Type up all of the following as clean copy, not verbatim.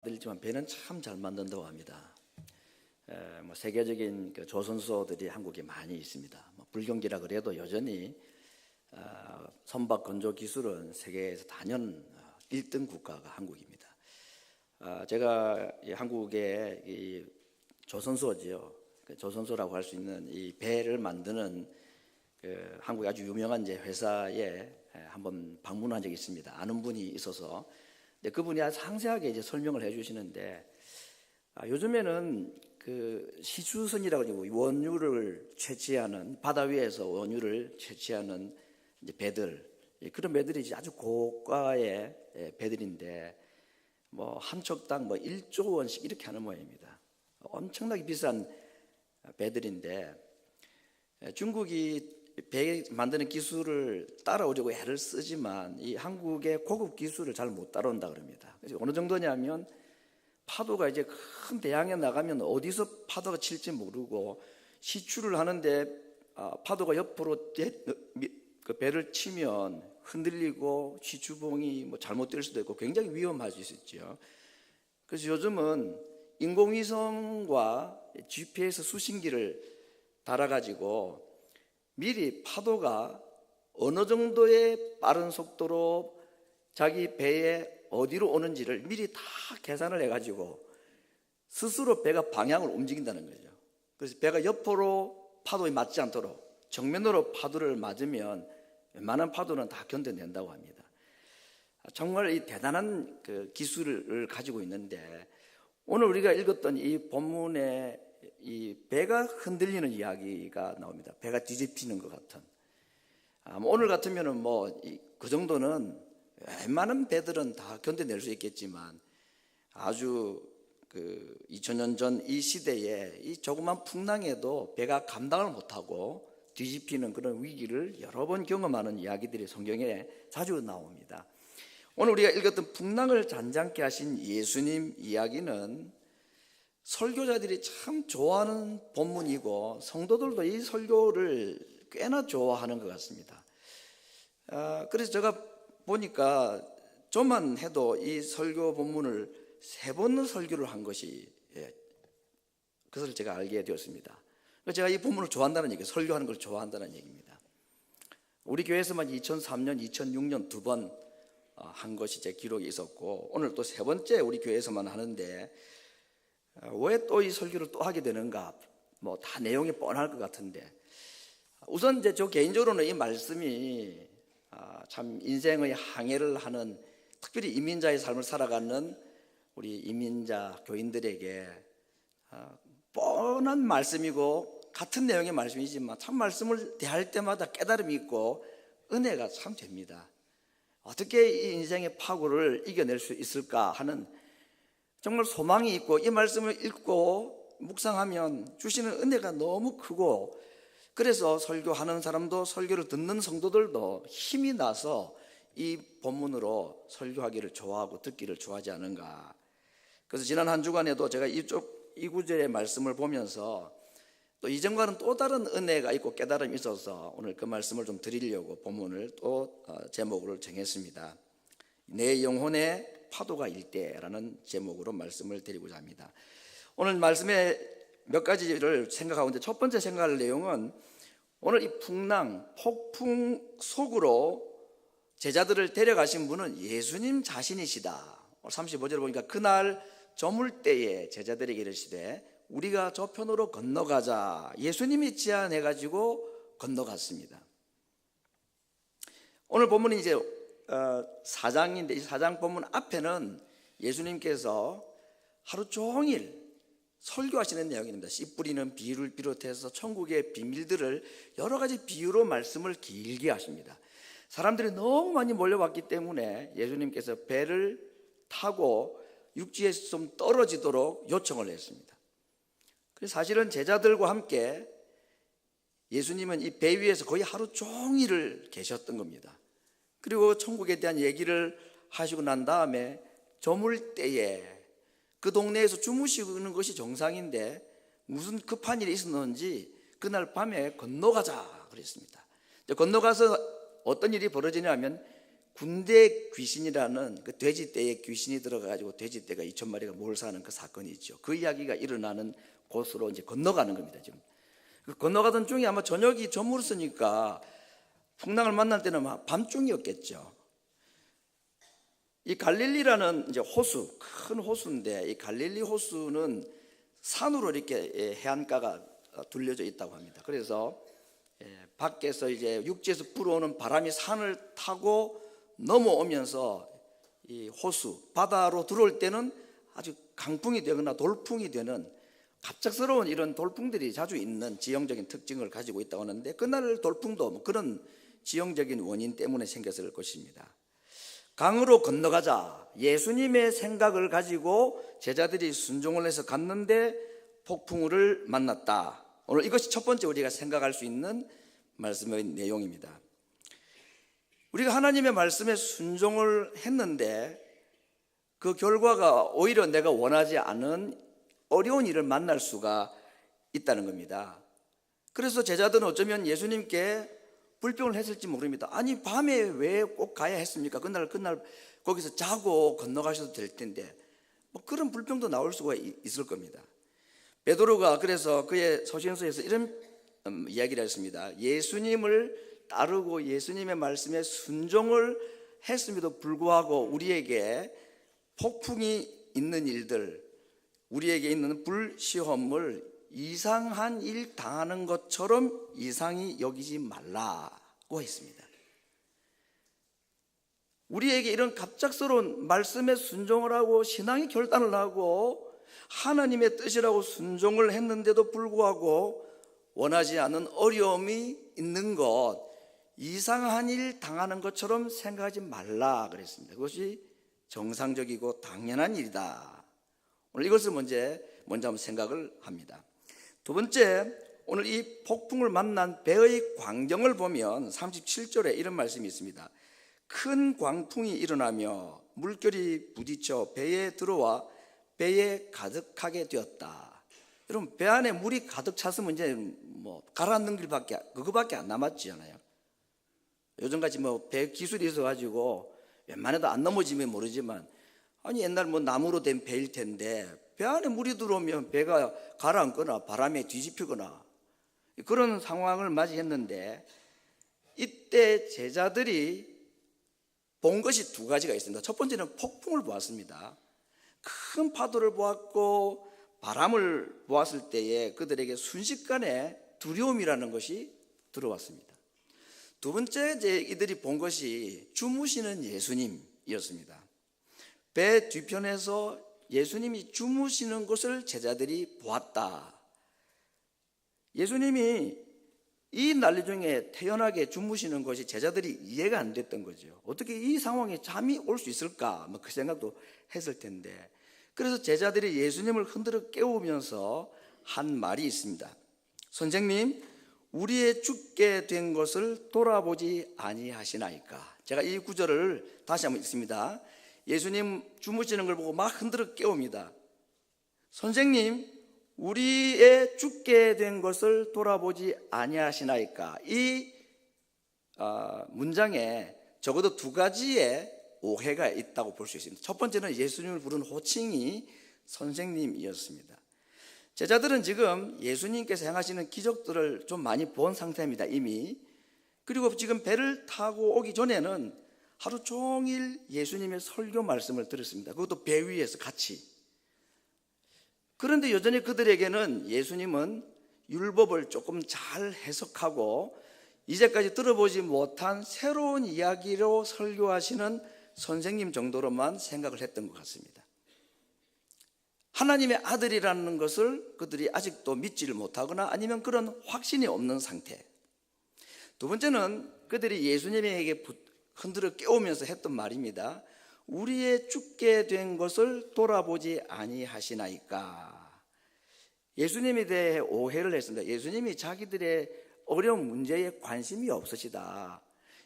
들지만 배는 참 잘 만든다고 합니다. 세계적인 그 조선소들이 한국에 많이 있습니다. 불경기라 그래도 여전히 선박 건조 기술은 세계에서 단연 1등 국가가 한국입니다. 제가 한국의 이 조선소지요, 조선소라고 할 수 있는 이 배를 만드는 한국의 아주 유명한 회사에 한번 방문한 적이 있습니다. 아는 분이 있어서. 그분이 아주 상세하게 설명을 해주시는데, 요즘에는 그 시추선이라고 하고 원유를 채취하는, 바다 위에서 원유를 채취하는 배들, 그런 배들이 아주 고가의 배들인데 한 척당 1조 원씩 이렇게 하는 모양입니다. 엄청나게 비싼 배들인데 중국이 배 만드는 기술을 따라오려고 애를 쓰지만 이 한국의 고급 기술을 잘 못 따라온다 그럽니다. 그래서 어느 정도냐면 파도가 이제 큰 대양에 나가면 어디서 파도가 칠지 모르고 시추를 하는데 파도가 옆으로 그 배를 치면 흔들리고 시추봉이 잘못될 수도 있고 굉장히 위험할 수 있죠. 그래서 요즘은 인공위성과 GPS 수신기를 달아가지고 미리 파도가 어느 정도의 빠른 속도로 자기 배에 어디로 오는지를 미리 다 계산을 해가지고 스스로 배가 방향을 움직인다는 거죠. 그래서 배가 옆으로 파도에 맞지 않도록 정면으로 파도를 맞으면 웬만한 파도는 다 견뎌낸다고 합니다. 정말 이 대단한 그 기술을 가지고 있는데, 오늘 우리가 읽었던 이 본문에 이 배가 흔들리는 이야기가 나옵니다. 배가 뒤집히는 것 같은. 오늘 같으면은 그 정도는 웬만한 배들은 다 견뎌낼 수 있겠지만 아주 2000년 전 이 시대에 이 조그만 풍랑에도 배가 감당을 못하고 뒤집히는 그런 위기를 여러 번 경험하는 이야기들이 성경에 자주 나옵니다. 오늘 우리가 읽었던 풍랑을 잔잔케 하신 예수님 이야기는 설교자들이 참 좋아하는 본문이고 성도들도 이 설교를 꽤나 좋아하는 것 같습니다. 그래서 제가 보니까 좀만 해도 이 설교 본문을 3번 설교를 한 것이 그것을 제가 알게 되었습니다. 제가 이 본문을 좋아한다는 얘기예요. 설교하는 걸 좋아한다는 얘기입니다. 우리 교회에서만 2003년, 2006년 2번 한 것이 제 기록이 있었고, 오늘 또 3번째 우리 교회에서만 하는데 왜 또 이 설교를 또 하게 되는가? 다 내용이 뻔할 것 같은데, 우선 저 개인적으로는 이 말씀이 참 인생의 항해를 하는, 특별히 이민자의 삶을 살아가는 우리 이민자 교인들에게 뻔한 말씀이고 같은 내용의 말씀이지만 참 말씀을 대할 때마다 깨달음이 있고 은혜가 참 됩니다. 어떻게 이 인생의 파고를 이겨낼 수 있을까 하는 정말 소망이 있고, 이 말씀을 읽고 묵상하면 주시는 은혜가 너무 크고, 그래서 설교하는 사람도 설교를 듣는 성도들도 힘이 나서 이 본문으로 설교하기를 좋아하고 듣기를 좋아하지 않은가. 그래서 지난 한 주간에도 제가 이 구절의 말씀을 보면서 또 이전과는 또 다른 은혜가 있고 깨달음이 있어서 오늘 그 말씀을 좀 드리려고 본문을 또 제목을 정했습니다. 내 영혼의 파도가 일 때라는 제목으로 말씀을 드리고자 합니다. 오늘 말씀에 몇 가지를 생각하고 있는데, 첫 번째 생각할 내용은 오늘 이 풍랑, 폭풍 속으로 제자들을 데려가신 분은 예수님 자신이시다. 35절을 보니까 그날 저물 때에 제자들에게 이르시되 우리가 저편으로 건너가자. 예수님이 제안해가지고 건너갔습니다. 오늘 본문이 이제 4장인데, 이 4장 본문 앞에는 예수님께서 하루 종일 설교하시는 내용입니다. 씨 뿌리는 비유를 비롯해서 천국의 비밀들을 여러 가지 비유로 말씀을 길게 하십니다. 사람들이 너무 많이 몰려왔기 때문에 예수님께서 배를 타고 육지에서 좀 떨어지도록 요청을 했습니다. 그래서 사실은 제자들과 함께 예수님은 이 배 위에서 거의 하루 종일을 계셨던 겁니다. 그리고 천국에 대한 얘기를 하시고 난 다음에 저물 때에 그 동네에서 주무시는 것이 정상인데 무슨 급한 일이 있었는지 그날 밤에 건너가자 그랬습니다. 건너가서 어떤 일이 벌어지냐면 군대 귀신이라는 그 돼지떼에 귀신이 들어가가지고 돼지떼가 2,000마리가 몰사하는 그 사건이 있죠. 그 이야기가 일어나는 곳으로 이제 건너가는 겁니다. 지금 그 건너가던 중에 아마 저녁이 저물었으니까 풍랑을 만날 때는 아마 밤중이었겠죠. 이 갈릴리라는 이제 호수, 큰 호수인데 이 갈릴리 호수는 산으로 이렇게 해안가가 둘려져 있다고 합니다. 그래서 밖에서 이제 육지에서 불어오는 바람이 산을 타고 넘어오면서 이 호수, 바다로 들어올 때는 아주 강풍이 되거나 돌풍이 되는 갑작스러운 이런 돌풍들이 자주 있는 지형적인 특징을 가지고 있다고 하는데, 그날 돌풍도 뭐 그런 지형적인 원인 때문에 생겼을 것입니다. 강으로 건너가자 예수님의 생각을 가지고 제자들이 순종을 해서 갔는데 폭풍우를 만났다. 오늘 이것이 첫 번째 우리가 생각할 수 있는 말씀의 내용입니다. 우리가 하나님의 말씀에 순종을 했는데 그 결과가 오히려 내가 원하지 않은 어려운 일을 만날 수가 있다는 겁니다. 그래서 제자들은 어쩌면 예수님께 불평을 했을지 모릅니다. 아니 밤에 왜 꼭 가야 했습니까? 그날 거기서 자고 건너가셔도 될 텐데, 뭐 그런 불평도 나올 수가 있을 겁니다. 베드로가 그래서 그의 서신서에서 이런 이야기를 했습니다. 예수님을 따르고 예수님의 말씀에 순종을 했음에도 불구하고 우리에게 폭풍이 있는 일들, 우리에게 있는 불시험을 이상한 일 당하는 것처럼 이상히 여기지 말라고 했습니다. 우리에게 이런 갑작스러운 말씀에 순종을 하고 신앙의 결단을 하고 하나님의 뜻이라고 순종을 했는데도 불구하고 원하지 않는 어려움이 있는 것, 이상한 일 당하는 것처럼 생각하지 말라 그랬습니다. 그것이 정상적이고 당연한 일이다. 오늘 이것을 먼저 한번 생각을 합니다. 두 번째, 오늘 이 폭풍을 만난 배의 광경을 보면 37절에 이런 말씀이 있습니다. 큰 광풍이 일어나며 물결이 부딪혀 배에 들어와 배에 가득하게 되었다. 여러분, 배 안에 물이 가득 찼으면 이제 뭐 가라앉는 그거밖에 안 남았잖아요. 요즘같이 뭐 배 기술이 있어가지고 웬만해도 안 넘어지면 모르지만, 아니 옛날 뭐 나무로 된 배일 텐데 배 안에 물이 들어오면 배가 가라앉거나 바람에 뒤집히거나 그런 상황을 맞이했는데, 이때 제자들이 본 것이 두 가지가 있습니다. 첫 번째는 폭풍을 보았습니다. 큰 파도를 보았고 바람을 보았을 때에 그들에게 순식간에 두려움이라는 것이 들어왔습니다. 두 번째, 이들이 본 것이 주무시는 예수님이었습니다. 배 뒤편에서 예수님이 주무시는 것을 제자들이 보았다. 예수님이 이 난리 중에 태연하게 주무시는 것이 제자들이 이해가 안 됐던 거죠. 어떻게 이 상황에 잠이 올 수 있을까? 뭐 그 생각도 했을 텐데, 그래서 제자들이 예수님을 흔들어 깨우면서 한 말이 있습니다. 선생님, 우리의 죽게 된 것을 돌아보지 아니하시나이까? 제가 이 구절을 다시 한번 읽습니다. 예수님 주무시는 걸 보고 막 흔들어 깨웁니다. 선생님, 우리의 죽게 된 것을 돌아보지 아니하시나이까? 이 문장에 적어도 두 가지의 오해가 있다고 볼 수 있습니다. 첫 번째는 예수님을 부른 호칭이 선생님이었습니다. 제자들은 지금 예수님께서 행하시는 기적들을 좀 많이 본 상태입니다, 이미. 그리고 지금 배를 타고 오기 전에는 하루 종일 예수님의 설교 말씀을 들었습니다. 그것도 배 위에서 같이. 그런데 여전히 그들에게는 예수님은 율법을 조금 잘 해석하고 이제까지 들어보지 못한 새로운 이야기로 설교하시는 선생님 정도로만 생각을 했던 것 같습니다. 하나님의 아들이라는 것을 그들이 아직도 믿지를 못하거나 아니면 그런 확신이 없는 상태. 두 번째는 그들이 예수님에게 흔들어 깨우면서 했던 말입니다. 우리의 죽게 된 것을 돌아보지 아니하시나이까? 예수님에 대해 오해를 했습니다. 예수님이 자기들의 어려운 문제에 관심이 없으시다.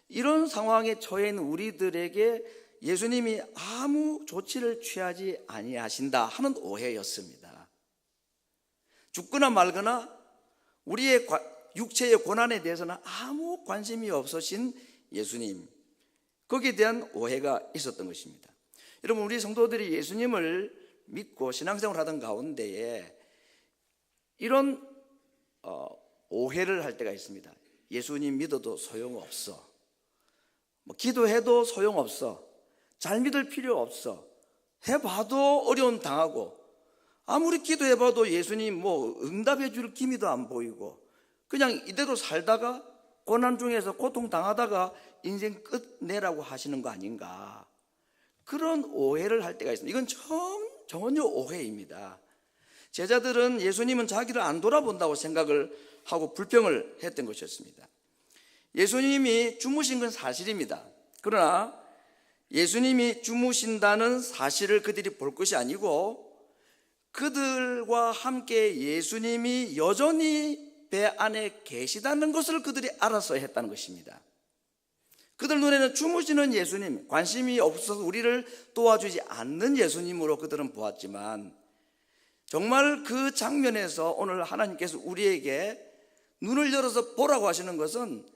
이런 상황에 처해 있는 우리들에게 예수님이 아무 조치를 취하지 아니하신다 하는 오해였습니다. 죽거나 말거나 우리의 육체의 고난에 대해서는 아무 관심이 없으신 예수님, 거기에 대한 오해가 있었던 것입니다. 여러분, 우리 성도들이 예수님을 믿고 신앙생활을 하던 가운데에 이런 오해를 할 때가 있습니다. 예수님 믿어도 소용없어. 기도해도 소용없어. 잘 믿을 필요 없어. 해봐도 어려움 당하고, 아무리 기도해봐도 예수님 응답해 줄 기미도 안 보이고, 그냥 이대로 살다가 고난 중에서 고통 당하다가 인생 끝내라고 하시는 거 아닌가, 그런 오해를 할 때가 있습니다. 이건 전혀 오해입니다. 제자들은 예수님은 자기를 안 돌아본다고 생각을 하고 불평을 했던 것이었습니다. 예수님이 주무신 건 사실입니다. 그러나 예수님이 주무신다는 사실을 그들이 볼 것이 아니고, 그들과 함께 예수님이 여전히 배 안에 계시다는 것을 그들이 알았어야 했다는 것입니다. 그들 눈에는 주무시는 예수님, 관심이 없어서 우리를 도와주지 않는 예수님으로 그들은 보았지만, 정말 그 장면에서 오늘 하나님께서 우리에게 눈을 열어서 보라고 하시는 것은,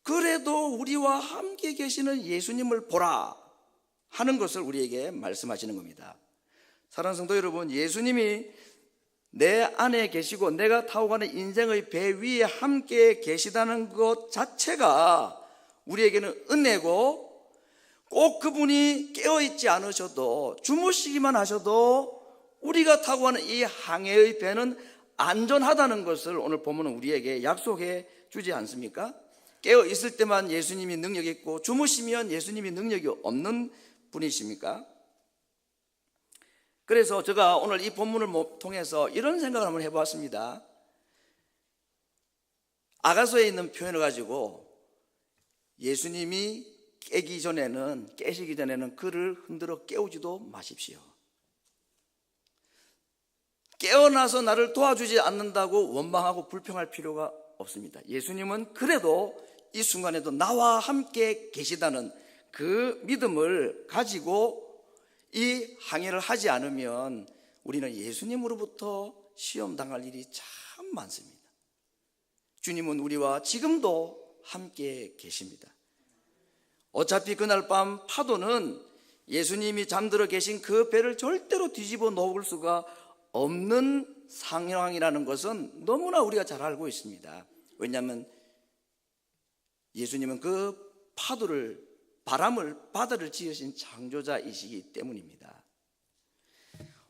그래도 우리와 함께 계시는 예수님을 보라 하는 것을 우리에게 말씀하시는 겁니다. 사랑하는 성도 여러분, 예수님이 내 안에 계시고 내가 타고 가는 인생의 배 위에 함께 계시다는 것 자체가 우리에게는 은혜고, 꼭 그분이 깨어있지 않으셔도, 주무시기만 하셔도 우리가 타고 가는 이 항해의 배는 안전하다는 것을 오늘 본문은 우리에게 약속해 주지 않습니까? 깨어 있을 때만 예수님이 능력이 있고 주무시면 예수님이 능력이 없는 분이십니까? 그래서 제가 오늘 이 본문을 통해서 이런 생각을 한번 해보았습니다. 아가서에 있는 표현을 가지고 예수님이 깨시기 전에는 그를 흔들어 깨우지도 마십시오. 깨어나서 나를 도와주지 않는다고 원망하고 불평할 필요가 없습니다. 예수님은 그래도 이 순간에도 나와 함께 계시다는 그 믿음을 가지고 이 항해를 하지 않으면 우리는 예수님으로부터 시험당할 일이 참 많습니다. 주님은 우리와 지금도 함께 계십니다. 어차피 그날 밤 파도는 예수님이 잠들어 계신 그 배를 절대로 뒤집어 놓을 수가 없는 상황이라는 것은 너무나 우리가 잘 알고 있습니다. 왜냐하면 예수님은 그 바다를 지으신 창조자이시기 때문입니다.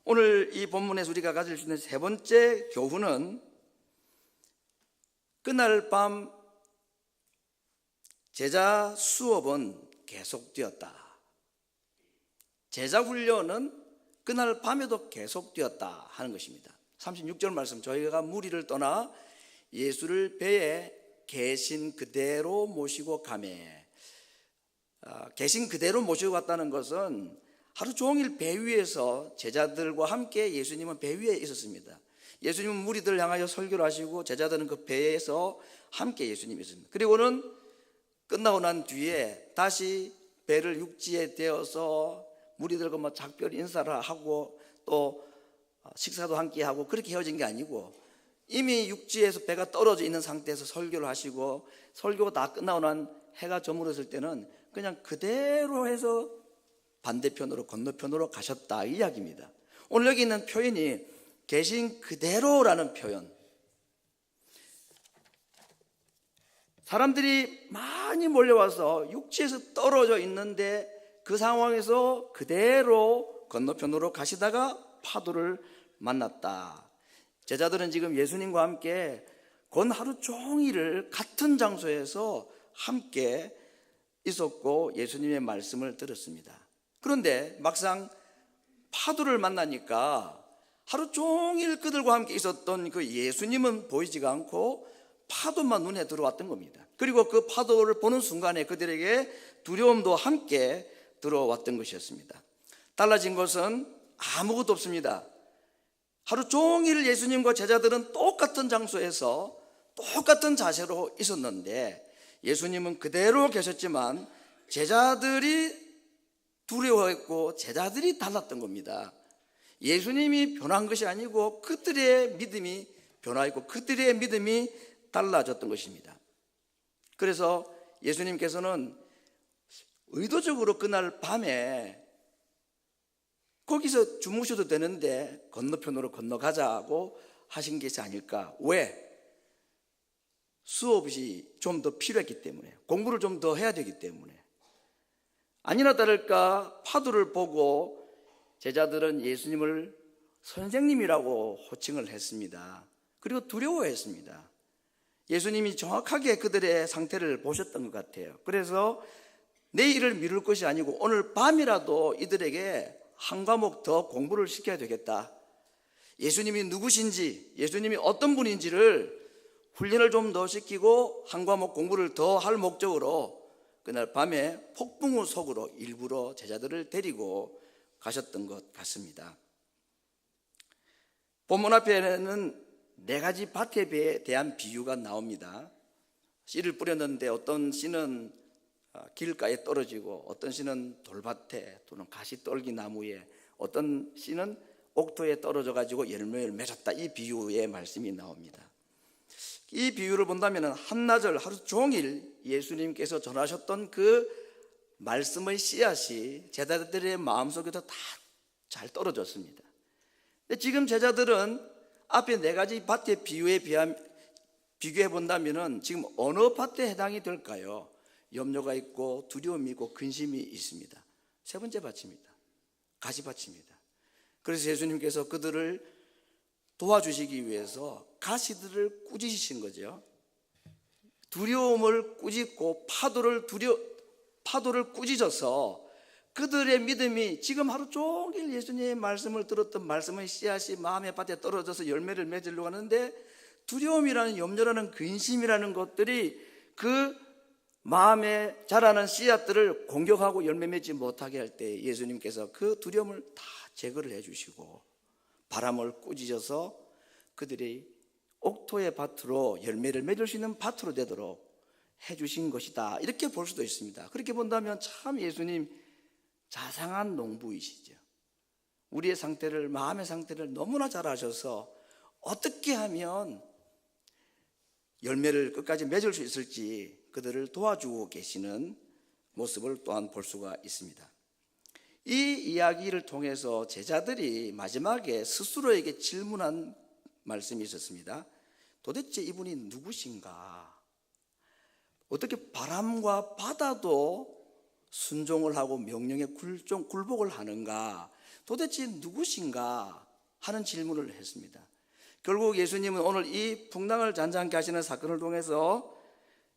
오늘 이 본문에서 우리가 가질 수 있는 세 번째 교훈은, 그날 밤 제자 수업은 계속되었다. 제자 훈련은 그날 밤에도 계속되었다 하는 것입니다. 36절 말씀, 저희가 무리를 떠나 예수를 배에 계신 그대로 모시고 가매. 계신 그대로 모시고 갔다는 것은 하루 종일 배 위에서 제자들과 함께 예수님은 배 위에 있었습니다. 예수님은 무리들을 향하여 설교를 하시고 제자들은 그 배에서 함께 예수님이 있었습니다. 그리고는 끝나고 난 뒤에 다시 배를 육지에 대어서 무리들과 작별 인사를 하고 또 식사도 함께 하고 그렇게 헤어진 게 아니고, 이미 육지에서 배가 떨어져 있는 상태에서 설교를 하시고, 설교가 다 끝나고 난 해가 저물었을 때는 그냥 그대로 해서 반대편으로 건너편으로 가셨다, 이 이야기입니다. 오늘 여기 있는 표현이 계신 그대로라는 표현. 사람들이 많이 몰려와서 육지에서 떨어져 있는데 그 상황에서 그대로 건너편으로 가시다가 파도를 만났다. 제자들은 지금 예수님과 함께 건 하루 종일을 같은 장소에서 함께 있었고 예수님의 말씀을 들었습니다. 그런데 막상 파도를 만나니까 하루 종일 그들과 함께 있었던 그 예수님은 보이지가 않고 파도만 눈에 들어왔던 겁니다. 그리고 그 파도를 보는 순간에 그들에게 두려움도 함께 들어왔던 것이었습니다. 달라진 것은 아무것도 없습니다. 하루 종일 예수님과 제자들은 똑같은 장소에서 똑같은 자세로 있었는데 예수님은 그대로 계셨지만 제자들이 두려워했고 제자들이 달랐던 겁니다. 예수님이 변한 것이 아니고 그들의 믿음이 변화했고 그들의 믿음이 달라졌던 것입니다. 그래서 예수님께서는 의도적으로 그날 밤에 거기서 주무셔도 되는데 건너편으로 건너가자고 하신 것이 아닐까. 왜? 수업이 좀 더 필요했기 때문에, 공부를 좀 더 해야 되기 때문에. 아니나 다를까 파도를 보고 제자들은 예수님을 선생님이라고 호칭을 했습니다. 그리고 두려워했습니다. 예수님이 정확하게 그들의 상태를 보셨던 것 같아요. 그래서 내일을 미룰 것이 아니고 오늘 밤이라도 이들에게 한 과목 더 공부를 시켜야 되겠다. 예수님이 누구신지, 예수님이 어떤 분인지를 훈련을 좀 더 시키고 한 과목 공부를 더 할 목적으로 그날 밤에 폭풍우 속으로 일부러 제자들을 데리고 가셨던 것 같습니다. 본문 앞에는 4가지 밭에 대한 비유가 나옵니다. 씨를 뿌렸는데 어떤 씨는 길가에 떨어지고 어떤 씨는 돌밭에 또는 가시떨기 나무에, 어떤 씨는 옥토에 떨어져 가지고 열매를 맺었다. 이 비유의 말씀이 나옵니다. 이 비유를 본다면 한나절 하루 종일 예수님께서 전하셨던 그 말씀의 씨앗이 제자들의 마음속에도 다 잘 떨어졌습니다. 근데 지금 제자들은 앞에 4가지 밭의 비교해 본다면 지금 어느 밭에 해당이 될까요? 염려가 있고 두려움이 있고 근심이 있습니다. 3번째 밭입니다. 가시밭입니다. 그래서 예수님께서 그들을 도와주시기 위해서 가시들을 꾸짖으신 거죠. 두려움을 꾸짖고 파도를 꾸짖어서 그들의 믿음이 지금 하루 종일 예수님의 말씀을 들었던 말씀의 씨앗이 마음의 밭에 떨어져서 열매를 맺으려고 하는데, 두려움이라는, 염려라는, 근심이라는 것들이 그 마음에 자라는 씨앗들을 공격하고 열매 맺지 못하게 할 때 예수님께서 그 두려움을 다 제거를 해주시고 바람을 꾸짖어서 그들이 옥토의 밭으로 열매를 맺을 수 있는 밭으로 되도록 해주신 것이다. 이렇게 볼 수도 있습니다. 그렇게 본다면 참 예수님 자상한 농부이시죠. 우리의 상태를, 마음의 상태를 너무나 잘 아셔서 어떻게 하면 열매를 끝까지 맺을 수 있을지 그들을 도와주고 계시는 모습을 또한 볼 수가 있습니다. 이 이야기를 통해서 제자들이 마지막에 스스로에게 질문한 말씀이 있었습니다. 도대체 이분이 누구신가? 어떻게 바람과 바다도 순종을 하고 명령에 굴복을 하는가? 도대체 누구신가? 하는 질문을 했습니다. 결국 예수님은 오늘 이 풍랑을 잔잔케 하시는 사건을 통해서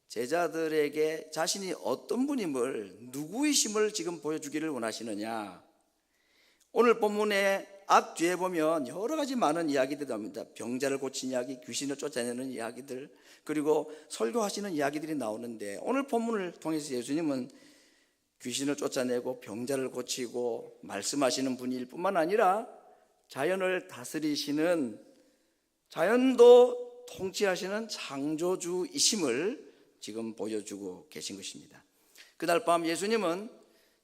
제자들에게 자신이 어떤 분임을, 누구이심을 지금 보여주기를 원하시느냐. 오늘 본문의 앞뒤에 보면 여러 가지 많은 이야기들이 나옵니다. 병자를 고친 이야기, 귀신을 쫓아내는 이야기들, 그리고 설교하시는 이야기들이 나오는데, 오늘 본문을 통해서 예수님은 귀신을 쫓아내고 병자를 고치고 말씀하시는 분일 뿐만 아니라 자연을 다스리시는, 자연도 통치하시는 창조주이심을 지금 보여주고 계신 것입니다. 그날 밤 예수님은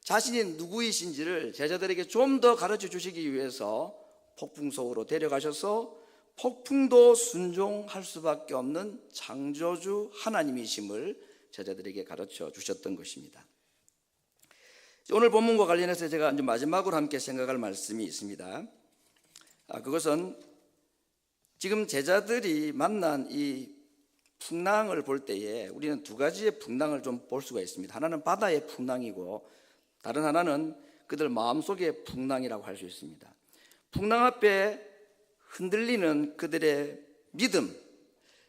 자신이 누구이신지를 제자들에게 좀 더 가르쳐 주시기 위해서 폭풍 속으로 데려가셔서 폭풍도 순종할 수밖에 없는 창조주 하나님이심을 제자들에게 가르쳐 주셨던 것입니다. 오늘 본문과 관련해서 제가 이제 마지막으로 함께 생각할 말씀이 있습니다. 그것은 지금 제자들이 만난 이 풍랑을 볼 때에 우리는 2가지의 풍랑을 좀 볼 수가 있습니다. 하나는 바다의 풍랑이고 다른 하나는 그들 마음속의 풍랑이라고 할 수 있습니다. 풍랑 앞에 흔들리는 그들의 믿음,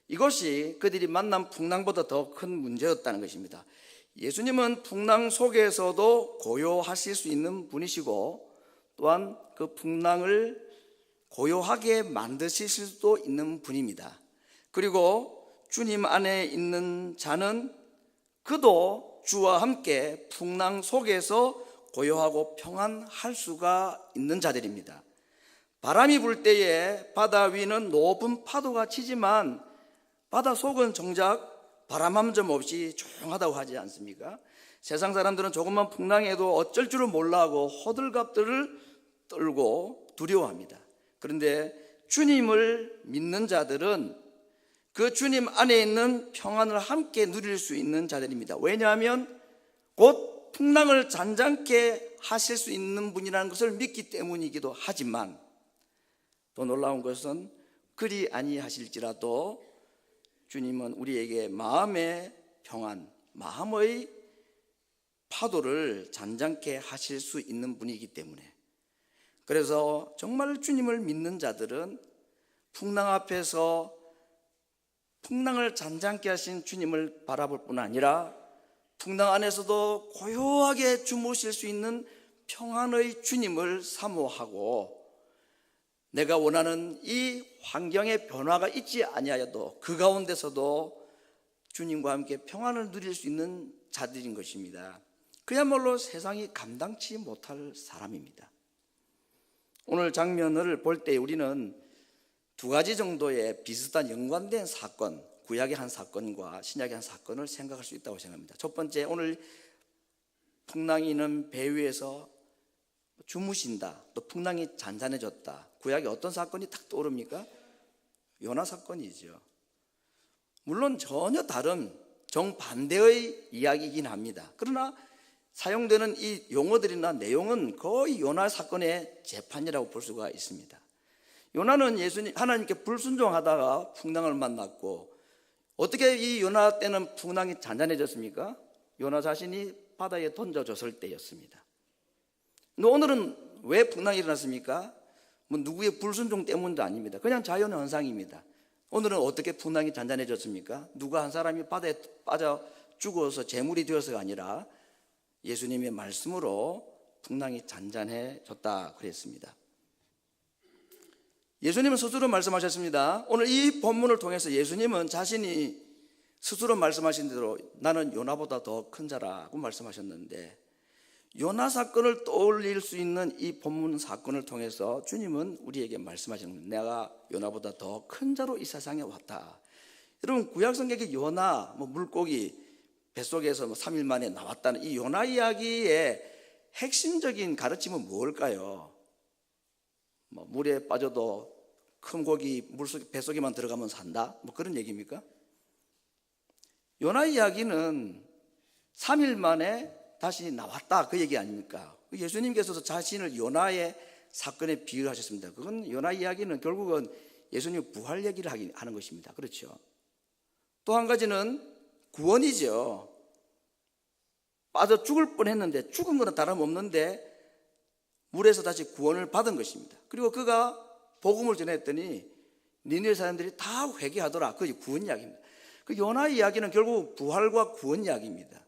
이것이 그들이 만난 풍랑보다 더 큰 문제였다는 것입니다. 예수님은 풍랑 속에서도 고요하실 수 있는 분이시고 또한 그 풍랑을 고요하게 만드실 수도 있는 분입니다. 그리고 주님 안에 있는 자는 그도 주와 함께 풍랑 속에서 고요하고 평안할 수가 있는 자들입니다. 바람이 불 때에 바다 위는 높은 파도가 치지만 바다 속은 정작 바람 한 점 없이 조용하다고 하지 않습니까? 세상 사람들은 조금만 풍랑해도 어쩔 줄을 몰라 하고 호들갑들을 떨고 두려워합니다. 그런데 주님을 믿는 자들은 그 주님 안에 있는 평안을 함께 누릴 수 있는 자들입니다. 왜냐하면 곧 풍랑을 잔잔케 하실 수 있는 분이라는 것을 믿기 때문이기도 하지만, 또 놀라운 것은 그리 아니하실지라도 주님은 우리에게 마음의 평안, 마음의 파도를 잔잔케 하실 수 있는 분이기 때문에, 그래서 정말 주님을 믿는 자들은 풍랑 앞에서 풍랑을 잔잔케 하신 주님을 바라볼 뿐 아니라 풍랑 안에서도 고요하게 주무실 수 있는 평안의 주님을 사모하고, 내가 원하는 이 환경의 변화가 있지 아니하여도 그 가운데서도 주님과 함께 평안을 누릴 수 있는 자들인 것입니다. 그야말로 세상이 감당치 못할 사람입니다. 오늘 장면을 볼 때 우리는 두 가지 정도의 비슷한 연관된 사건, 구약의 한 사건과 신약의 한 사건을 생각할 수 있다고 생각합니다. 첫 번째, 오늘 풍랑이 있는 배 위에서 주무신다, 또 풍랑이 잔잔해졌다. 구약에 어떤 사건이 딱 떠오릅니까? 요나 사건이죠. 물론 전혀 다른 정반대의 이야기이긴 합니다. 그러나 사용되는 이 용어들이나 내용은 거의 요나 사건의 재판이라고 볼 수가 있습니다. 요나는 하나님께 불순종하다가 풍랑을 만났고, 어떻게 이 요나 때는 풍랑이 잔잔해졌습니까? 요나 자신이 바다에 던져졌을 때였습니다. 근데 오늘은 왜 풍랑이 일어났습니까? 뭐 누구의 불순종 때문도 아닙니다. 그냥 자연 현상입니다. 오늘은 어떻게 풍랑이 잔잔해졌습니까? 누가 한 사람이 바다에 빠져 죽어서 재물이 되어서가 아니라 예수님의 말씀으로 풍랑이 잔잔해졌다 그랬습니다. 예수님은 스스로 말씀하셨습니다. 오늘 이 본문을 통해서 예수님은 자신이 스스로 말씀하신 대로 나는 요나보다 더 큰 자라고 말씀하셨는데, 요나 사건을 떠올릴 수 있는 이 본문 사건을 통해서 주님은 우리에게 말씀하시는 겁니다. 내가 요나보다 더 큰 자로 이 세상에 왔다. 여러분, 구약 성경의 요나, 물고기 뱃속에서 3일 만에 나왔다는 이 요나 이야기의 핵심적인 가르침은 뭘까요? 물에 빠져도 큰 고기 뱃속에만 들어가면 산다? 그런 얘기입니까? 요나 이야기는 3일 만에 다시 나왔다, 그 얘기 아닙니까? 예수님께서도 자신을 요나의 사건에 비유하셨습니다. 그건 요나 이야기는 결국은 예수님 부활 얘기를 하는 것입니다. 그렇죠? 또 한 가지는 구원이죠. 빠져 죽을 뻔했는데, 죽은 거는 다름없는데 물에서 다시 구원을 받은 것입니다. 그리고 그가 복음을 전했더니 니느웨 사람들이 다 회개하더라. 그게 구원 이야기입니다. 그 요나 이야기는 결국 부활과 구원 이야기입니다.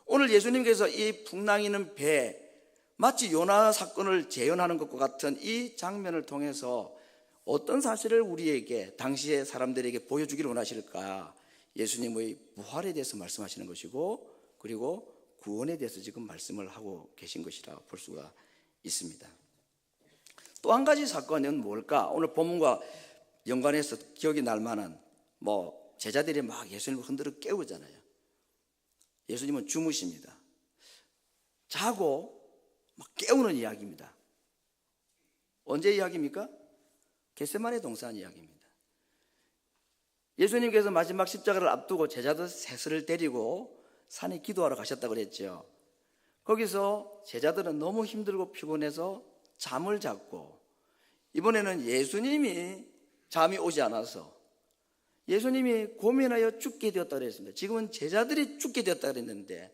오늘 예수님께서 이 풍랑이 있는 배, 마치 요나 사건을 재현하는 것과 같은 이 장면을 통해서 어떤 사실을 우리에게, 당시의 사람들에게 보여주기를 원하실까? 예수님의 부활에 대해서 말씀하시는 것이고, 그리고 구원에 대해서 지금 말씀을 하고 계신 것이라 볼 수가 있습니다. 또 한 가지 사건은 뭘까? 오늘 본문과 연관해서 기억이 날 만한, 제자들이 막 예수님을 흔들어 깨우잖아요. 예수님은 주무십니다. 자고 막 깨우는 이야기입니다. 언제 이야기입니까? 겟세마네 동산 이야기입니다. 예수님께서 마지막 십자가를 앞두고 제자들 셋을 데리고 산에 기도하러 가셨다고 그랬죠. 거기서 제자들은 너무 힘들고 피곤해서 잠을 잤고, 이번에는 예수님이 잠이 오지 않아서 예수님이 고민하여 죽게 되었다고 그랬습니다. 지금은 제자들이 죽게 되었다고 그랬는데,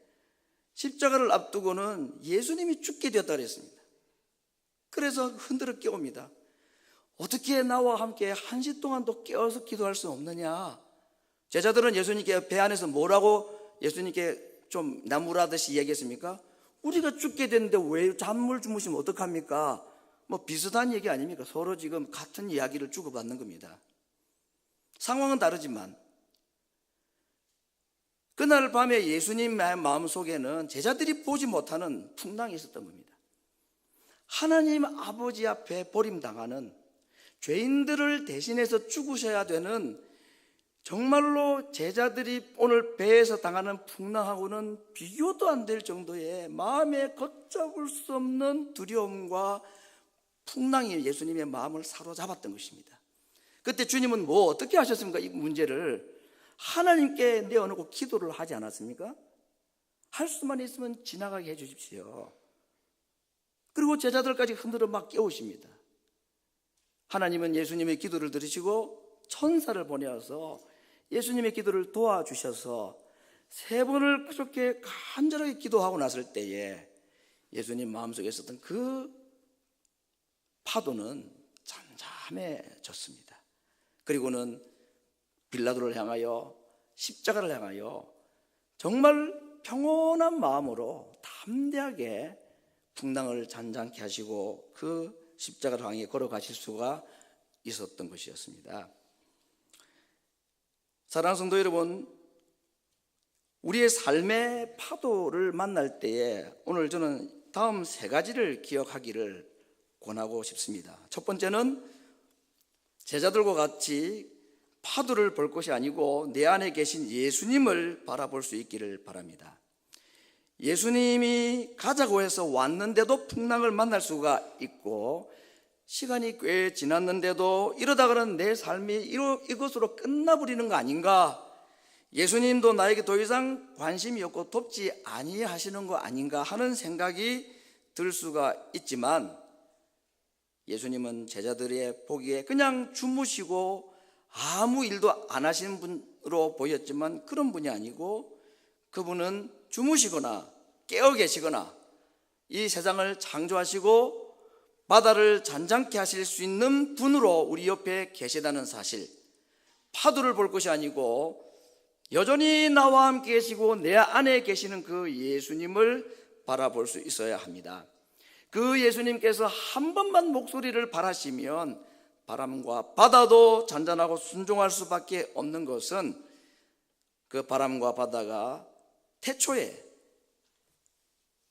십자가를 앞두고는 예수님이 죽게 되었다고 그랬습니다. 그래서 흔들어 깨웁니다. 어떻게 나와 함께 1시 동안도 깨어서 기도할 수 없느냐? 제자들은 예수님께 배 안에서 뭐라고 예수님께 좀 나무라듯이 얘기했습니까? 우리가 죽게 됐는데 왜 잠을 주무시면 어떡합니까? 비슷한 얘기 아닙니까? 서로 지금 같은 이야기를 주고받는 겁니다. 상황은 다르지만 그날 밤에 예수님의 마음속에는 제자들이 보지 못하는 풍랑이 있었던 겁니다. 하나님 아버지 앞에 버림당하는, 죄인들을 대신해서 죽으셔야 되는, 정말로 제자들이 오늘 배에서 당하는 풍랑하고는 비교도 안 될 정도의 마음에 걷잡을 수 없는 두려움과 풍랑이 예수님의 마음을 사로잡았던 것입니다. 그때 주님은 어떻게 하셨습니까? 이 문제를 하나님께 내어놓고 기도를 하지 않았습니까? 할 수만 있으면 지나가게 해 주십시오. 그리고 제자들까지 흔들어 막 깨우십니다. 하나님은 예수님의 기도를 들으시고 천사를 보내어서 예수님의 기도를 도와주셔서 3번을 그렇게 간절하게 기도하고 났을 때에 예수님 마음속에 있었던 그 파도는 잠잠해졌습니다. 그리고는 빌라도를 향하여, 십자가를 향하여 정말 평온한 마음으로 담대하게 풍랑을 잔잔케 하시고 그 십자가를 향해 걸어가실 수가 있었던 것이었습니다. 사랑하는 성도 여러분, 우리의 삶의 파도를 만날 때에 오늘 저는 다음 3가지를 기억하기를 권하고 싶습니다. 첫 번째는 제자들과 같이 파도를 볼 것이 아니고 내 안에 계신 예수님을 바라볼 수 있기를 바랍니다. 예수님이 가자고 해서 왔는데도 풍랑을 만날 수가 있고, 시간이 꽤 지났는데도 이러다가는 내 삶이 이것으로 끝나버리는 거 아닌가, 예수님도 나에게 더 이상 관심이 없고 돕지 아니하시는 거 아닌가 하는 생각이 들 수가 있지만, 예수님은 제자들의 보기에 그냥 주무시고 아무 일도 안 하시는 분으로 보였지만 그런 분이 아니고, 그분은 주무시거나 깨어 계시거나 이 세상을 창조하시고 바다를 잔잔케 하실 수 있는 분으로 우리 옆에 계시다는 사실, 파도를 볼 것이 아니고 여전히 나와 함께 계시고 내 안에 계시는 그 예수님을 바라볼 수 있어야 합니다. 그 예수님께서 한 번만 목소리를 발하시면 바람과 바다도 잔잔하고 순종할 수밖에 없는 것은 그 바람과 바다가 태초에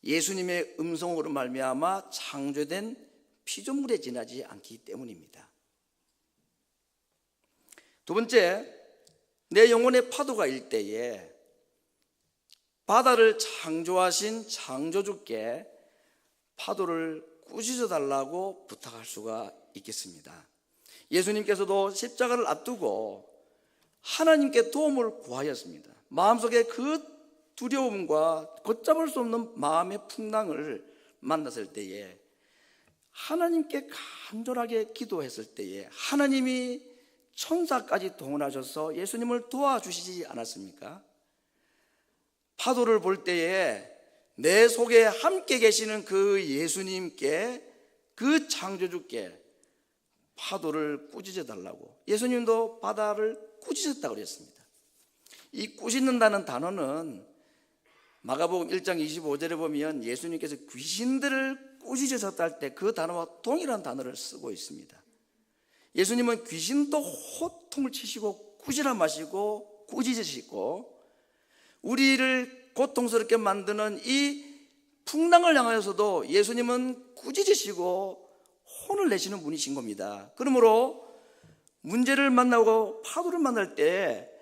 예수님의 음성으로 말미암아 창조된 피조물에 지나지 않기 때문입니다. 두 번째, 내 영혼의 파도가 일 때에 바다를 창조하신 창조주께 파도를 꾸짖어 달라고 부탁할 수가 있겠습니다. 예수님께서도 십자가를 앞두고 하나님께 도움을 구하였습니다. 마음속에 그 두려움과 걷잡을 수 없는 마음의 풍랑을 만났을 때에, 하나님께 간절하게 기도했을 때에 하나님이 천사까지 동원하셔서 예수님을 도와주시지 않았습니까? 파도를 볼 때에 내 속에 함께 계시는 그 예수님께, 그 창조주께 파도를 꾸짖어 달라고, 예수님도 바다를 꾸짖었다고 그랬습니다. 이 꾸짖는다는 단어는 마가복음 1장 25절에 보면 예수님께서 귀신들을 꾸짖으셨다 할 때 그 단어와 동일한 단어를 쓰고 있습니다. 예수님은 귀신도 호통을 치시고 꾸짖어 마시고 꾸짖으시고, 우리를 고통스럽게 만드는 이 풍랑을 향하여서도 예수님은 꾸짖으시고 혼을 내시는 분이신 겁니다. 그러므로 문제를 만나고 파도를 만날 때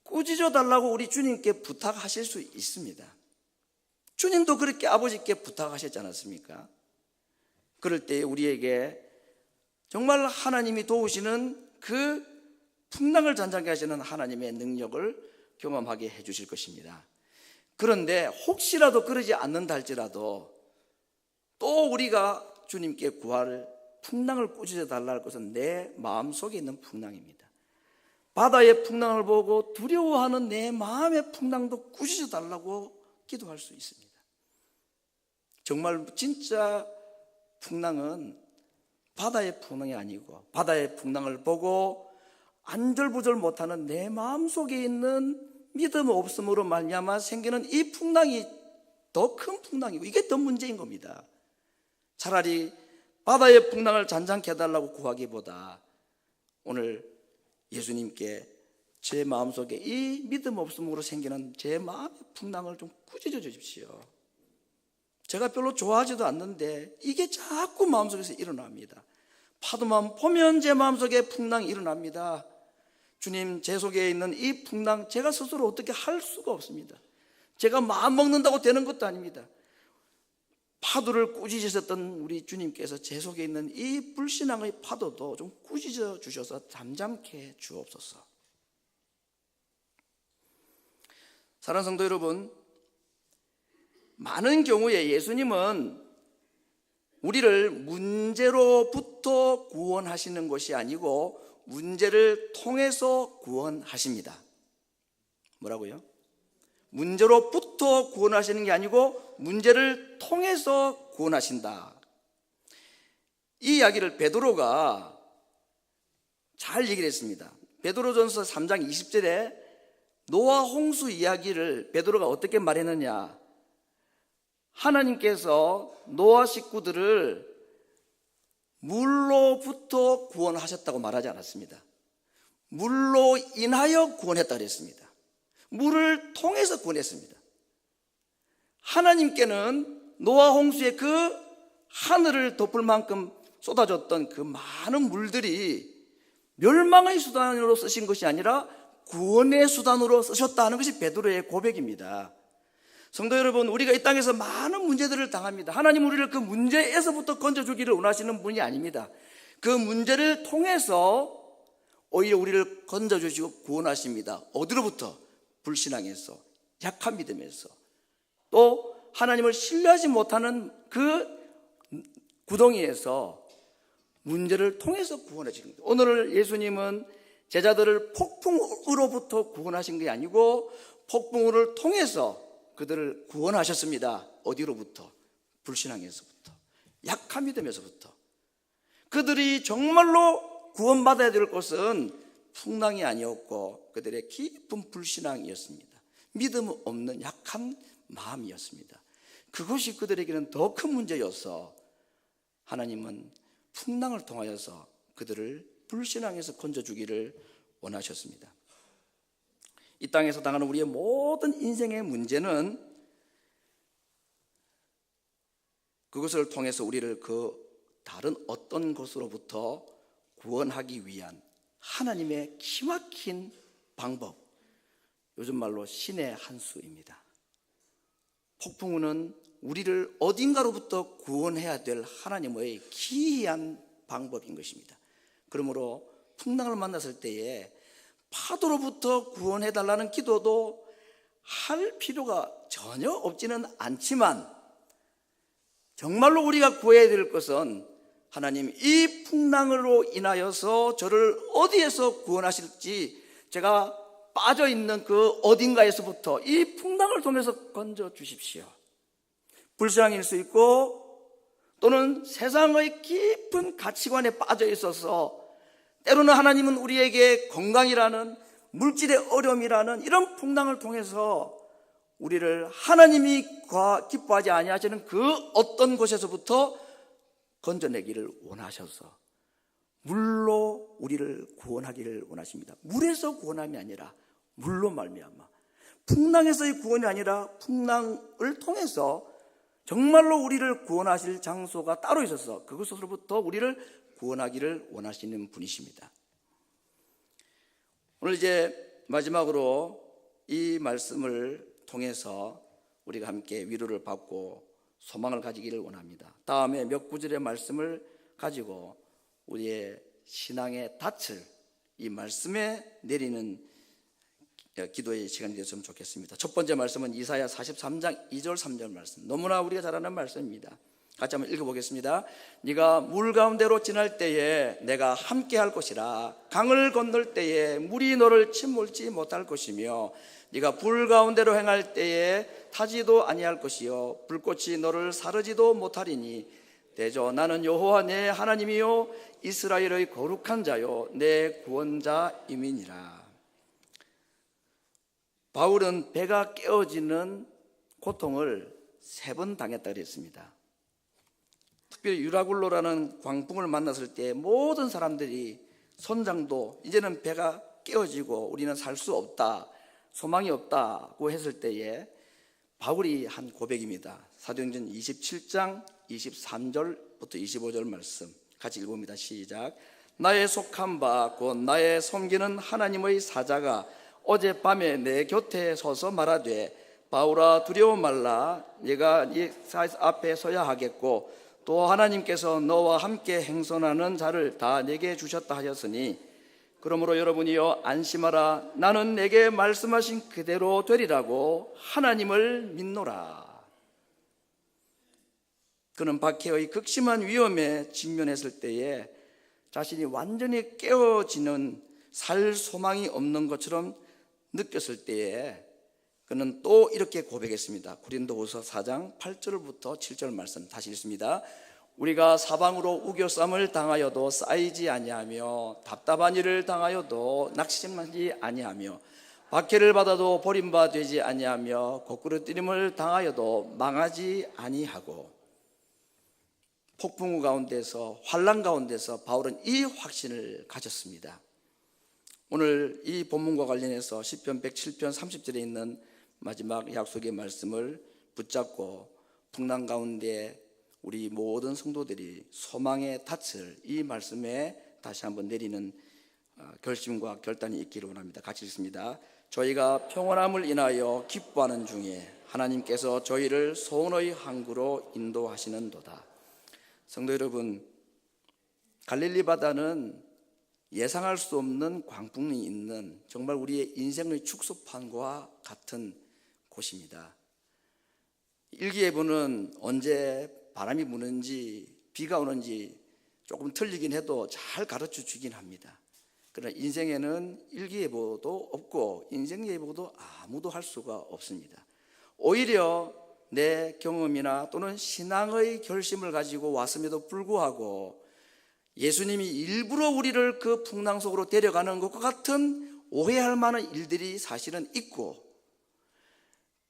꾸짖어 달라고 우리 주님께 부탁하실 수 있습니다. 주님도 그렇게 아버지께 부탁하셨지 않았습니까? 그럴 때 우리에게 정말 하나님이 도우시는 그 풍랑을 잔잔케 하시는 하나님의 능력을 경험하게 해 주실 것입니다. 그런데 혹시라도 그러지 않는다 할지라도 또 우리가 주님께 구할 풍랑을 꾸짖어 달라 할 것은 내 마음속에 있는 풍랑입니다. 바다의 풍랑을 보고 두려워하는 내 마음의 풍랑도 꾸짖어 달라고 기도할 수 있습니다. 정말 진짜 풍랑은 바다의 풍랑이 아니고, 바다의 풍랑을 보고 안절부절 못하는 내 마음속에 있는 믿음 없음으로 말미암아 생기는 이 풍랑이 더 큰 풍랑이고, 이게 더 문제인 겁니다. 차라리 바다의 풍랑을 잔잔케 해달라고 구하기보다 오늘 예수님께 제 마음속에 이 믿음 없음으로 생기는 제 마음의 풍랑을 좀 꾸짖어 주십시오. 제가 별로 좋아하지도 않는데 이게 자꾸 마음속에서 일어납니다. 파도만 보면 제 마음속에 풍랑이 일어납니다. 주님, 제 속에 있는 이 풍랑 제가 스스로 어떻게 할 수가 없습니다. 제가 마음 먹는다고 되는 것도 아닙니다. 파도를 꾸짖으셨던 우리 주님께서 제 속에 있는 이 불신앙의 파도도 좀 꾸짖어 주셔서 잠잠케 주옵소서. 사랑하는 성도 여러분, 많은 경우에 예수님은 우리를 문제로부터 구원하시는 것이 아니고 문제를 통해서 구원하십니다. 뭐라고요? 문제로부터 구원하시는 게 아니고 문제를 통해서 구원하신다. 이 이야기를 베드로가 잘 얘기를 했습니다. 베드로전서 3장 20절에 노아 홍수 이야기를 베드로가 어떻게 말했느냐? 하나님께서 노아 식구들을 물로부터 구원하셨다고 말하지 않았습니다. 물로 인하여 구원했다 그랬습니다. 물을 통해서 구원했습니다. 하나님께는 노아 홍수의 그 하늘을 덮을 만큼 쏟아졌던 그 많은 물들이 멸망의 수단으로 쓰신 것이 아니라 구원의 수단으로 쓰셨다는 것이 베드로의 고백입니다. 성도 여러분, 우리가 이 땅에서 많은 문제들을 당합니다. 하나님 우리를 그 문제에서부터 건져주기를 원하시는 분이 아닙니다. 그 문제를 통해서 오히려 우리를 건져주시고 구원하십니다. 어디로부터? 불신앙에서, 약한 믿음에서, 또 하나님을 신뢰하지 못하는 그 구덩이에서 문제를 통해서 구원해 주십니다. 오늘 예수님은 제자들을 폭풍으로부터 구원하신 게 아니고 폭풍우를 통해서 그들을 구원하셨습니다. 어디로부터? 불신앙에서부터, 약한 믿음에서부터. 그들이 정말로 구원받아야 될 것은 풍랑이 아니었고 그들의 깊은 불신앙이었습니다. 믿음 없는 약한 마음이었습니다. 그것이 그들에게는 더 큰 문제여서 하나님은 풍랑을 통하여서 그들을 불신앙에서 건져주기를 원하셨습니다. 이 땅에서 당하는 우리의 모든 인생의 문제는 그것을 통해서 우리를 그 다른 어떤 것으로부터 구원하기 위한 하나님의 기막힌 방법, 요즘 말로 신의 한 수입니다. 폭풍우는 우리를 어딘가로부터 구원해야 될 하나님의 기이한 방법인 것입니다. 그러므로 풍랑을 만났을 때에 파도로부터 구원해달라는 기도도 할 필요가 전혀 없지는 않지만 정말로 우리가 구해야 될 것은 하나님 이 풍랑으로 인하여서 저를 어디에서 구원하실지 제가 빠져있는 그 어딘가에서부터 이 풍랑을 통해서 건져 주십시오. 불신앙일 수 있고 또는 세상의 깊은 가치관에 빠져 있어서 때로는 하나님은 우리에게 건강이라는 물질의 어려움이라는 이런 풍랑을 통해서 우리를 하나님이 기뻐하지 아니하시는 그 어떤 곳에서부터 건져내기를 원하셔서 물로 우리를 구원하기를 원하십니다. 물에서 구원함이 아니라 물로 말미암아, 풍랑에서의 구원이 아니라 풍랑을 통해서 정말로 우리를 구원하실 장소가 따로 있어서 그것으로부터 우리를 구원하기를 원하시는 분이십니다. 오늘 이제 마지막으로 이 말씀을 통해서 우리가 함께 위로를 받고 소망을 가지기를 원합니다. 다음에 몇 구절의 말씀을 가지고 우리의 신앙의 닻을 이 말씀에 내리는 기도의 시간이 되었으면 좋겠습니다. 첫 번째 말씀은 이사야 43장 2절 3절 말씀, 너무나 우리가 잘 아는 말씀입니다. 같이 한번 읽어보겠습니다. 네가 물 가운데로 지날 때에 내가 함께 할 것이라. 강을 건널 때에 물이 너를 침몰지 못할 것이며 네가 불 가운데로 행할 때에 타지도 아니할 것이요 불꽃이 너를 사르지도 못하리니 대저 나는 여호와 내 하나님이요 이스라엘의 거룩한 자요 내 구원자임이니라. 바울은 배가 깨어지는 고통을 3번 당했다 그랬습니다. 특별히 유라굴로라는 광풍을 만났을 때 모든 사람들이 선장도 이제는 배가 깨어지고 우리는 살 수 없다, 소망이 없다고 했을 때에 바울이 한 고백입니다. 사도행전 27장 23절부터 25절 말씀 같이 읽어봅니다. 시작. 나의 속한 바 곧 나의 섬기는 하나님의 사자가 어젯밤에 내 곁에 서서 말하되 바울아 두려워 말라. 네가 네 앞에 서야 하겠고 또 하나님께서 너와 함께 행선하는 자를 다 내게 주셨다 하였으니 그러므로 여러분이여 안심하라. 나는 내게 말씀하신 그대로 되리라고 하나님을 믿노라. 그는 박해의 극심한 위험에 직면했을 때에 자신이 완전히 깨어지는 살 소망이 없는 것처럼 느꼈을 때에 그는 또 이렇게 고백했습니다. 고린도후서 4장 8절부터 7절 말씀 다시 읽습니다. 우리가 사방으로 우겨쌈을 당하여도 쌓이지 아니하며 답답한 일을 당하여도 낙심하지 아니하며 박해를 받아도 버림바 되지 아니하며 거꾸로뜨림을 당하여도 망하지 아니하고. 폭풍우 가운데서, 환난 가운데서 바울은 이 확신을 가졌습니다. 오늘 이 본문과 관련해서 시편 107편 30절에 있는 마지막 약속의 말씀을 붙잡고 풍랑 가운데 우리 모든 성도들이 소망의 닻을 이 말씀에 다시 한번 내리는 결심과 결단이 있기를 원합니다. 같이 읽습니다. 저희가 평온함을 인하여 기뻐하는 중에 하나님께서 저희를 소원의 항구로 인도하시는도다. 성도 여러분, 갈릴리 바다는 예상할 수 없는 광풍이 있는 정말 우리의 인생의 축소판과 같은 곳입니다. 일기예보는 언제 바람이 부는지 비가 오는지 조금 틀리긴 해도 잘 가르쳐 주긴 합니다. 그러나 인생에는 일기예보도 없고 인생예보도 아무도 할 수가 없습니다. 오히려 내 경험이나 또는 신앙의 결심을 가지고 왔음에도 불구하고 예수님이 일부러 우리를 그 풍랑 속으로 데려가는 것과 같은 오해할 만한 일들이 사실은 있고,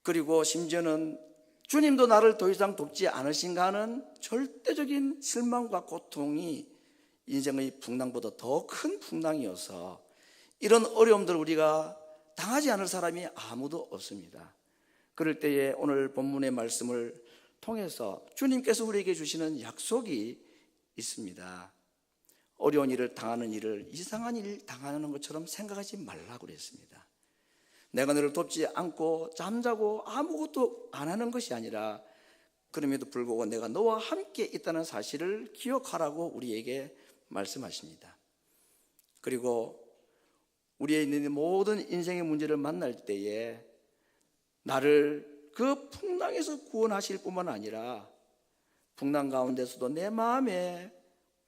그리고 심지어는 주님도 나를 더 이상 돕지 않으신가 하는 절대적인 실망과 고통이 인생의 풍랑보다 더 큰 풍랑이어서 이런 어려움들을 우리가 당하지 않을 사람이 아무도 없습니다. 그럴 때에 오늘 본문의 말씀을 통해서 주님께서 우리에게 주시는 약속이 있습니다. 어려운 일을 당하는 일을 이상한 일 당하는 것처럼 생각하지 말라고 그랬습니다. 내가 너를 돕지 않고 잠자고 아무것도 안 하는 것이 아니라 그럼에도 불구하고 내가 너와 함께 있다는 사실을 기억하라고 우리에게 말씀하십니다. 그리고 우리의 있는 모든 인생의 문제를 만날 때에 나를 그 풍랑에서 구원하실 뿐만 아니라 풍랑 가운데서도 내 마음의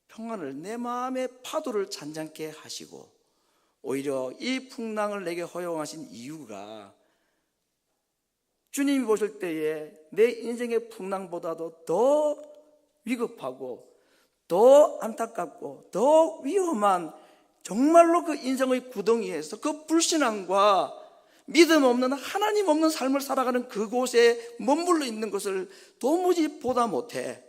평안을, 내 마음의 파도를 잔잔케 하시고, 오히려 이 풍랑을 내게 허용하신 이유가 주님이 보실 때에 내 인생의 풍랑보다도 더 위급하고 더 안타깝고 더 위험한, 정말로 그 인생의 구덩이에서 그 불신앙과 믿음 없는, 하나님 없는 삶을 살아가는 그곳에 머물러 있는 것을 도무지 보다 못해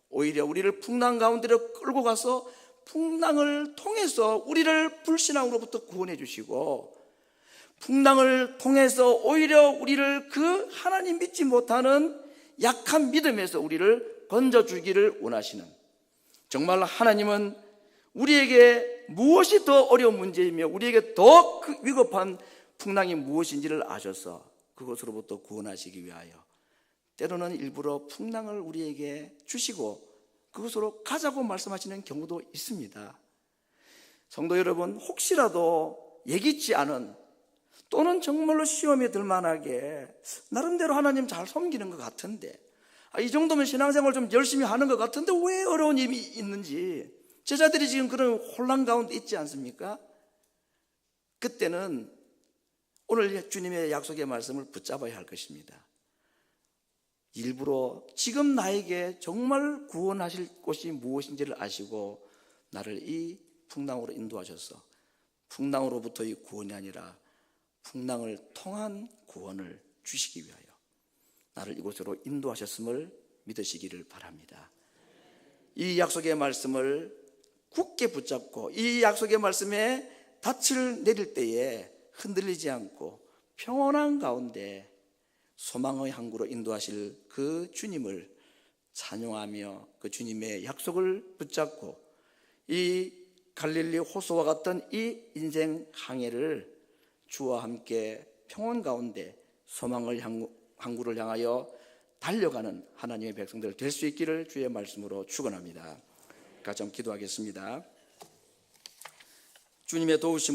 오히려 우리를 풍랑 가운데로 끌고 가서 풍랑을 통해서 우리를 불신앙으로부터 구원해 주시고, 풍랑을 통해서 오히려 우리를 그 하나님 믿지 못하는 약한 믿음에서 우리를 건져주기를 원하시는, 정말 하나님은 우리에게 무엇이 더 어려운 문제이며 우리에게 더 위급한 풍랑이 무엇인지를 아셔서 그것으로부터 구원하시기 위하여 때로는 일부러 풍랑을 우리에게 주시고 그것으로 가자고 말씀하시는 경우도 있습니다. 성도 여러분, 혹시라도 예기치 않은 또는 정말로 시험에 들만하게 나름대로 하나님 잘 섬기는 것 같은데, 이 정도면 신앙생활 좀 열심히 하는 것 같은데 왜 어려운 일이 있는지, 제자들이 지금 그런 혼란 가운데 있지 않습니까? 그때는 오늘 주님의 약속의 말씀을 붙잡아야 할 것입니다. 일부러 지금 나에게 정말 구원하실 곳이 무엇인지를 아시고 나를 이 풍랑으로 인도하셔서 풍랑으로부터의 구원이 아니라 풍랑을 통한 구원을 주시기 위하여 나를 이곳으로 인도하셨음을 믿으시기를 바랍니다. 이 약속의 말씀을 굳게 붙잡고 이 약속의 말씀에 닻을 내릴 때에 흔들리지 않고 평온한 가운데 소망의 항구로 인도하실 그 주님을 찬양하며 그 주님의 약속을 붙잡고 이 갈릴리 호수와 같은 이 인생 항해를 주와 함께 평온 가운데 소망의 항구를 향하여 달려가는 하나님의 백성들 될 수 있기를 주의 말씀으로 축원합니다. 같이 한번 기도하겠습니다. 주님의 도우심